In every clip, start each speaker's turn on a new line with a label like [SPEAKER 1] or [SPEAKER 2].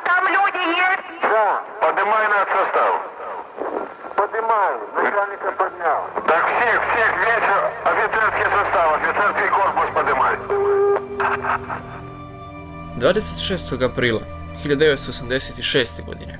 [SPEAKER 1] там люди есть?
[SPEAKER 2] Да,
[SPEAKER 3] Поднимай на состав.
[SPEAKER 2] поднимаю, начальника поднял.
[SPEAKER 3] Так всех, весь офицерский состав, офицерский корпус поднимай.
[SPEAKER 4] 26. aprila 1986. godine,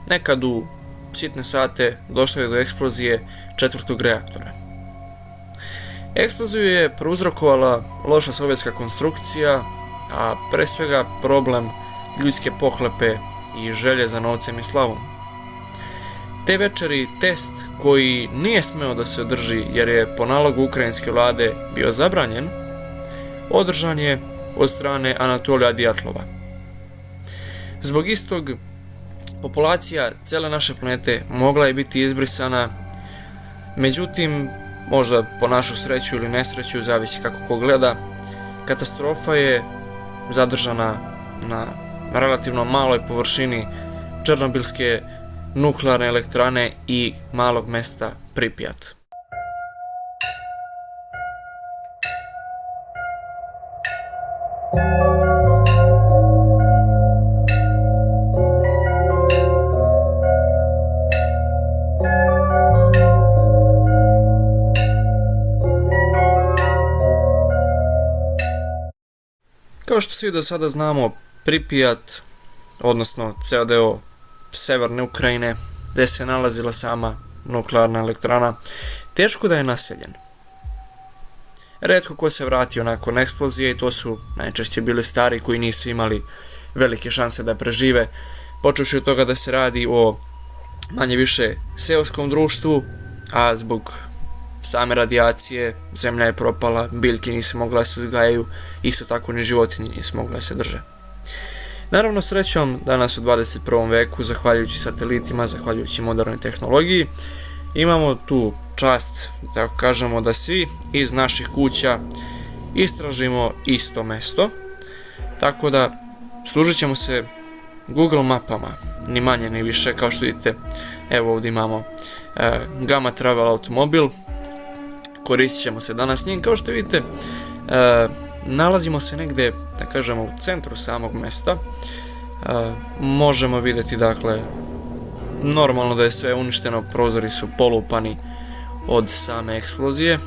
[SPEAKER 4] nekad u sitne sate, došlo je do eksplozije četvrtog reaktora. Eksploziju je prouzrokovala loša sovjetska konstrukcija, a pre svega problem ljudske pohlepe i želje za novcem i slavom. Te večeri test koji nije smeo da se održi jer je po nalogu ukrajinske vlade bio zabranjen, održan je od strane Anatolija Djatlova. Zbog istog, populacija cele naše planete mogla je biti izbrisana, međutim, možda po našu sreću ili nesreću, zavisi kako ko gleda, katastrofa je zadržana na relativno maloj površini Černobilske nuklearne elektrane i malog mesta Pripjat. Kao što svi do sada znamo, Pripjat, odnosno ceo deo severne Ukrajine, gde se nalazila sama nuklearna elektrana, teško da je naseljen. Retko ko se vratio nakon eksplozije i to su najčešće bili stari koji nisu imali velike šanse da prežive, počevši od toga da se radi o manje više seoskom društvu, a zbog same radijacije zemlja je propala, biljke nisu mogle da se uzgajaju, isto tako ni životinje nisu mogle da se drže. Naravno, srećom, danas u 21. veku, zahvaljujući satelitima, zahvaljujući modernoj tehnologiji, imamo tu čast, tako kažemo, da svi iz naših kuća istražimo isto mesto, tako da služit ćemo se Google mapama, ni manje ni više. Kao što vidite, evo ovdje imamo Gamma Travel automobil, koristit ćemo se danas njim. Kao što vidite, nalazimo se negde, da kažemo, u centru samog mesta. Možemo vidjeti, dakle, normalno da je sve uništeno, prozori su polupani od same eksplozije,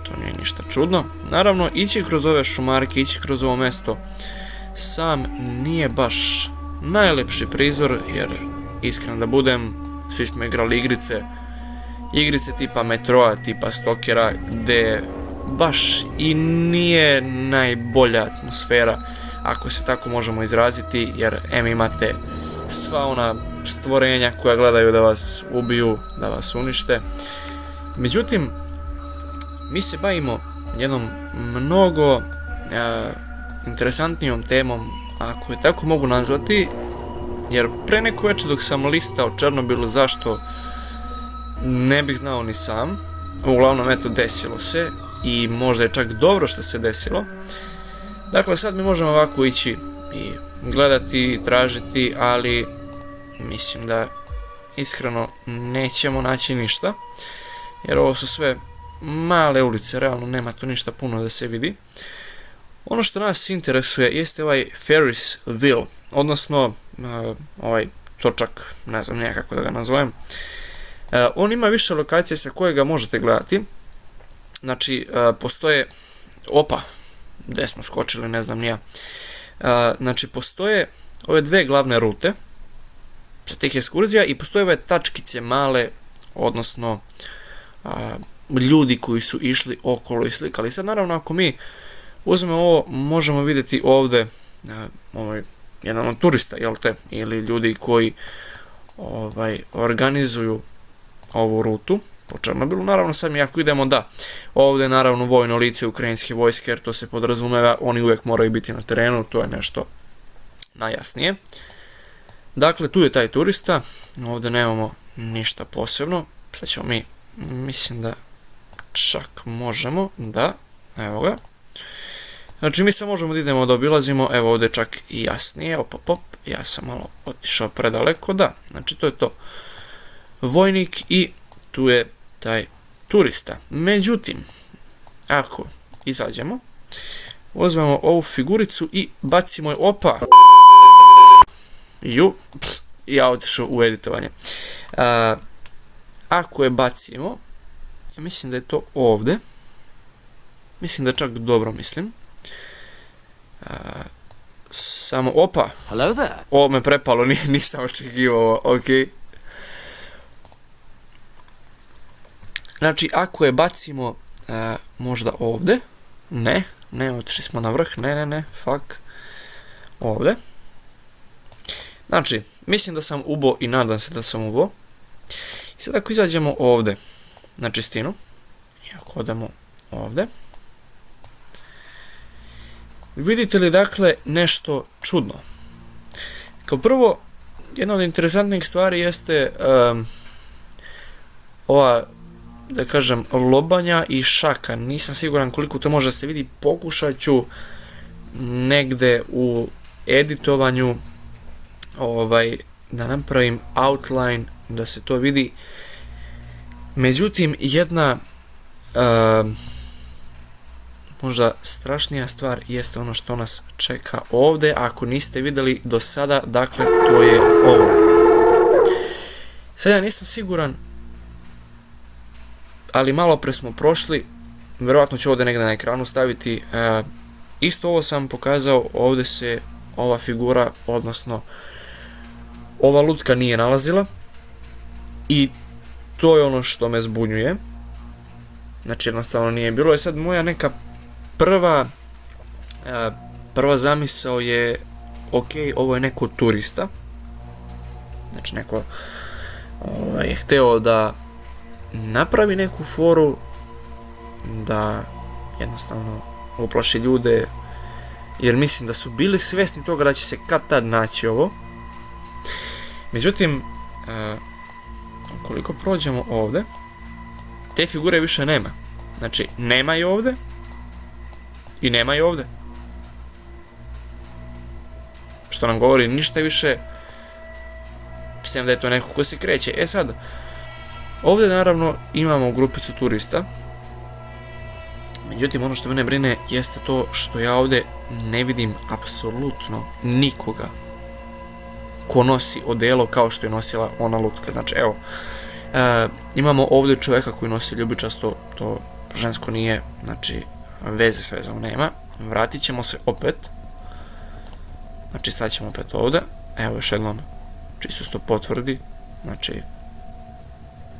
[SPEAKER 4] to nije ništa čudno. Naravno, ići kroz ove šumarke, ići kroz ovo mesto sam nije baš najlepši prizor, jer iskreno da budem, svi smo igrali igrice tipa Metroa, tipa Stalkera, gde baš i nije najbolja atmosfera, ako se tako možemo izraziti, jer imate sva ona stvorenja koja gledaju da vas ubiju, da vas unište. Međutim, mi se bavimo jednom mnogo interesantnijom temom, ako je tako mogu nazvati, jer pre neko večer dok sam listao Černobilu, zašto ne bih znao ni sam, uglavnom eto desilo se i možda je čak dobro što se desilo. Dakle, sad mi možemo ovako ići i gledati i tražiti, ali mislim da iskreno nećemo naći ništa, jer ovo su sve male ulice, realno nema tu ništa puno da se vidi. Ono što nas interesuje jeste ovaj Ferrisville, odnosno ovaj točak, ne znam nekako da ga nazovem. On ima više lokacije sa kojega možete gledati. Znači, postoje, gde smo skočili, ne znam nija. Znači, postoje ove dve glavne rute sa tih ekskurzija i postoje ove tačkice male, odnosno ljudi koji su išli okolo i slikali. Sad, naravno, ako mi uzmemo ovo, možemo vidjeti ovde jedan od turista, jel te, ili ljudi koji organizuju ovu rutu po Černobilu. Naravno, sad mi ako idemo ovde je naravno vojno lice ukrajinske vojske, jer to se podrazumeva, oni uvijek moraju biti na terenu, to je nešto najjasnije. Dakle, tu je taj turista, ovde nemamo ništa posebno, sad ćemo mi, mislim da čak možemo, evo ga. Znači, mi se možemo da idemo da obilazimo, evo ovde čak i jasnije, ja sam malo otišao predaleko, znači to je to. Vojnik i tu je taj turista. Međutim, ako izađemo, uzmemo ovu figuricu i bacimo je, I ja otišao u editovanje. Ako je bacimo, ja mislim da je to ovdje. Mislim da čak dobro mislim. Samo, opa!
[SPEAKER 1] Hello there.
[SPEAKER 4] Ovo me prepalo, nisam očekivao, ok. Znači, ako je bacimo možda ovdje, ne, otišli smo na vrh, ne, fuck, ovdje. Znači, mislim da sam ubo i nadam se da sam ubo. I sad ako izađemo ovdje na čistinu, i ako odemo ovdje, vidite li dakle nešto čudno? Kao prvo, jedna od interesantnih stvari jeste ova, da kažem, lobanja i šaka. Nisam siguran koliko to može se vidi, pokušat ću negde u editovanju da napravim outline da se to vidi. Međutim, jedna možda strašnija stvar jeste ono što nas čeka ovdje. Ako niste vidjeli do sada, dakle, to je ovo. Sad ja nisam siguran, ali malo pre smo prošli, vjerojatno ću ovdje negdje na ekranu staviti, isto ovo sam pokazao, ovdje se ova figura, odnosno ova lutka nije nalazila i to je ono što me zbunjuje. Znači jednostavno nije bilo. Je sad moja neka prva zamisao je, ok, ovo je neko turista, znači neko je hteo da napravi neku foru, da jednostavno uplaši ljude, jer mislim da su bili svjesni toga da će se kad tad naći ovo. Međutim, ukoliko prođemo ovdje, te figure više nema. Znači, nema i ovdje i nema i ovdje. Što nam govori ništa više, mislim da je to neko ko se kreće. E sad, ovdje naravno imamo grupicu turista. Međutim, ono što mene brine jeste to što ja ovdje ne vidim apsolutno nikoga ko nosi odelo kao što je nosila ona lutka. Znači, evo, imamo ovdje čovjeka koji nosi ljubičasto, to žensko nije, znači veze s vezom nema. Vratit ćemo se opet. Znači, sad ćemo opet ovdje. Evo još jednom, čisto to potvrdi. Znači,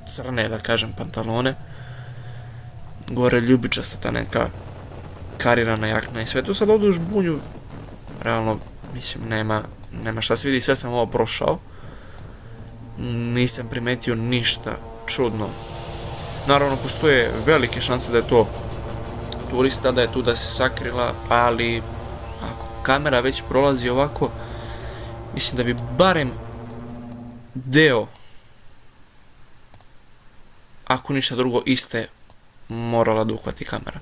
[SPEAKER 4] crne, da kažem, pantalone. Gore ljubičasta ta neka karirana jakna i sve to sad ovdje u žbunju. Realno, mislim, nema šta se vidi, sve sam ovo prošao. Nisam primetio ništa čudno. Naravno, postoje velike šanse da je to turista, da je tu da se sakrila, ali ako kamera već prolazi ovako, mislim da bi barem deo, ako ništa drugo, iste morala da uhvati kamera.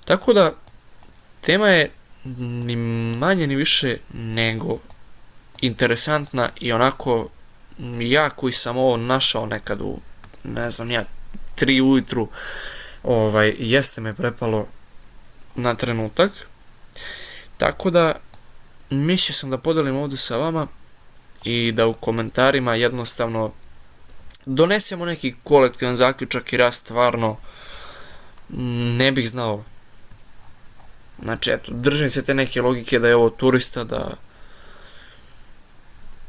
[SPEAKER 4] Tako da, tema je ni manje ni više nego interesantna i onako, ja koji sam ovo našao nekad u, ne znam ja, 3 ujutru, jeste me prepalo na trenutak. Tako da, mislio sam da podelim ovdje sa vama i da u komentarima jednostavno donesemo neki kolektivan zaključak, jer ja stvarno ne bih znao. Znači, eto, držim se te neke logike da je ovo turista,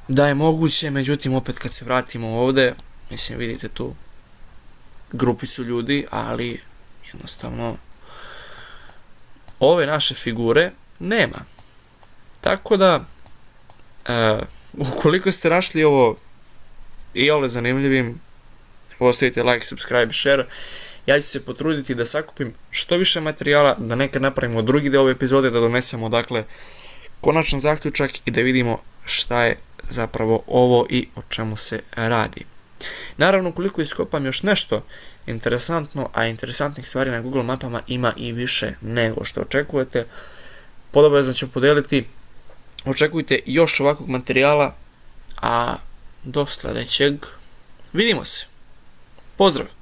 [SPEAKER 4] da je moguće, međutim, opet kad se vratimo ovdje, mislim, vidite tu grupicu ljudi, ali jednostavno ove naše figure nema. Tako da, ukoliko ste našli ovo iole zanimljivim, ostavite like, subscribe, share. Ja ću se potruditi da sakupim što više materijala, da nekad napravimo drugi deo ove epizode, da donesemo, dakle, konačan zaključak i da vidimo šta je zapravo ovo i o čemu se radi. Naravno, ukoliko iskopam još nešto interesantno, a interesantnih stvari na Google mapama ima i više nego što očekujete, podobno ću podeliti. Očekujte još ovakvog materijala, a do sljedećeg vidimo se. Pozdrav!